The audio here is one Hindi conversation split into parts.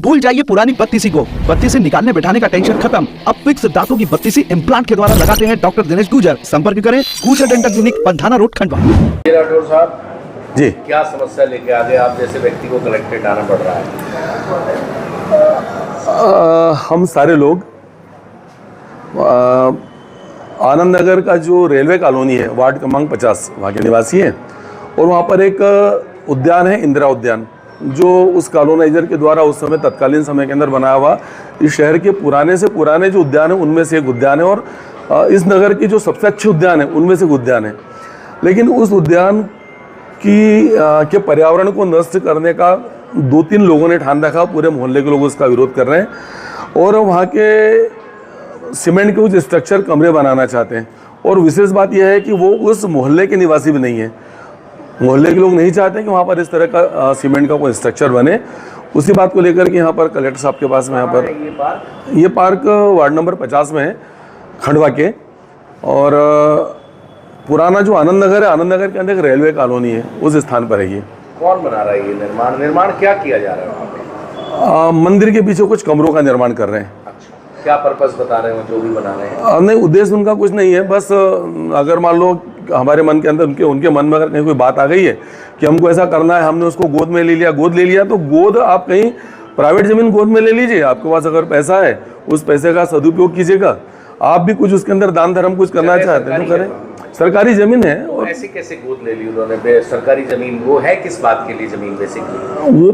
भूल जाइए पुरानी बत्तीसी को। बत्तीसी निकालने बैठाने का टेंशन खत्म। अब फिक्स दांतों की बत्तीसी इम्प्लांट के द्वारा लगाते हैं डॉक्टर दिनेश गुजर। संपर्क करें गुजर dental clinic, Pandhana road, Khandwa. Rathore साहब जी, क्या समस्या लेके आ गए आप जैसे व्यक्ति को कलेक्ट्रेट आना पड़ रहा है? हम सारे लोग आनंद नगर का जो रेलवे कॉलोनी है, वार्ड क्रमांक 50, वहाँ के निवासी हैं। और वहाँ पर एक उद्यान है, इंदिरा उद्यान, जो उस कॉलोनाइजर के द्वारा उस समय तत्कालीन समय के अंदर बनाया हुआ इस शहर के पुराने से पुराने जो उद्यान है उनमें से एक उद्यान है। और इस नगर की जो सबसे अच्छे उद्यान है उनमें से एक उद्यान है। लेकिन उस उद्यान के पर्यावरण को नष्ट करने का 2-3 लोगों ने ठान रखा। पूरे मोहल्ले के लोग उसका विरोध कर रहे हैं और वहाँ के सीमेंट के कुछ स्ट्रक्चर कमरे बनाना चाहते हैं। और विशेष बात यह है कि वो उस मोहल्ले के निवासी भी नहीं है। मोहल्ले के लोग नहीं चाहते कि वहाँ पर इस तरह का सीमेंट का कोई स्ट्रक्चर बने। उसी बात को लेकर के यहाँ पर कलेक्टर साहब के पास में यहाँ पर ये पार्क वार्ड नंबर 50 में है, खंडवा के। और पुराना जो आनंद नगर है, आनंद नगर के अंदर एक रेलवे कॉलोनी है, उस स्थान पर है ये। कौन बना रहा है ये निर्माण क्या किया जा रहा है वहाँ पे? मंदिर के पीछे कुछ कमरों का निर्माण कर रहे हैं। अच्छा, क्या पर्पस बता रहे हो जो भी बना रहे हैं? नहीं, उद्देश्य उनका कुछ नहीं है। बस अगर मान लो हमारे मन के अंदर उनके मन में अगर कहीं कोई बात आ गई है कि हमको ऐसा करना है, हमने उसको गोद में ले लिया, तो गोद आप कहीं प्राइवेट ज़मीन गोद में ले लीजिए। आपके पास अगर पैसा है उस पैसे का सदुपयोग कीजिएगा। आप भी कुछ उसके अंदर दान धर्म कुछ करना चाहते हैं तो करें। सरकारी जमीन है। और ऐसे कैसे गोद ले ली उन्होंने? सरकारी जमीन वो है किस बात के लिए जमीन? बेसिकली वो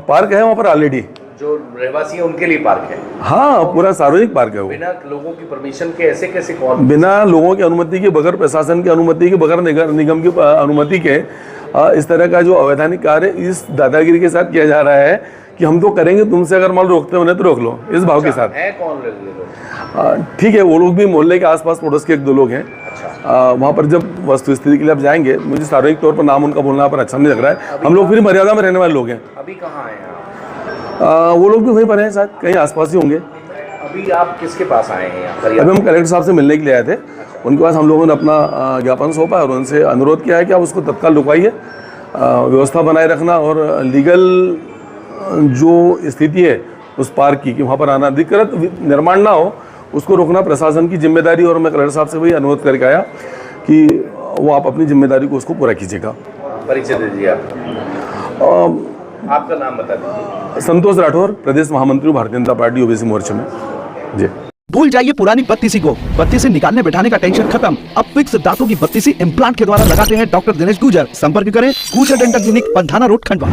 पार्क है वहाँ पर ऑलरेडी, जो रहवासी है उनके लिए पार्क है। हाँ, पूरा सार्वजनिक पार्क है वो। बिना लोगों की परमिशन के ऐसे कैसे? कौन बिना लोगों की अनुमति के, बगैर प्रशासन की अनुमति के, बगैर निगम की अनुमति के इस तरह का जो अवैधानिक कार्य इस दादागिरी के साथ किया जा रहा है कि हम तो करेंगे, तुमसे अगर माल रोकते हो तो रोक लो, इस भाव के साथ है। कौन लोग? ठीक है, वो लोग भी मोहल्ले के आसपास पड़ोस के 1-2 लोग हैं। वहाँ पर जब वस्तु स्थिति के लिए आप जाएंगे, मुझे सार्वजनिक तौर पर नाम उनका बोलना पर अच्छा नहीं लग रहा है। हम लोग फिर मर्यादा में रहने वाले लोग हैं। अभी कहाँ हैं? वो लोग भी वहीं पर हैं, शायद कहीं आसपास ही होंगे। अभी आप किसके पास आए हैं यहाँ पर? अभी हम कलेक्टर साहब से मिलने के लिए आए थे। उनके पास हम लोगों ने अपना ज्ञापन सौंपा और उनसे अनुरोध किया है कि आप उसको तत्काल रुकवाइए, व्यवस्था बनाए रखना और लीगल जो स्थिति है उस पार्क की कि वहाँ पर अनाधिकृत निर्माण ना हो, उसको रोकना प्रशासन की जिम्मेदारी। और मैं कलेक्टर साहब से वही अनुरोध करके आया कि वो आप अपनी जिम्मेदारी को उसको पूरा कीजिएगा। परिचय दीजिए आपका नाम बता दीजिए। संतोष राठौर, प्रदेश महामंत्री भारतीय जनता पार्टी ओबीसी मोर्चे में। जी। भूल जाइए पुरानी बत्तीसी को। बत्तीसी निकालने बैठाने का टेंशन खत्म। अब फिक्स दांतों की बत्तीसी इम्प्लांट के द्वारा लगाते हैं डॉक्टर दिनेश गुजर। संपर्क करें गुजर dental clinic, Pandhana road, Khandwa.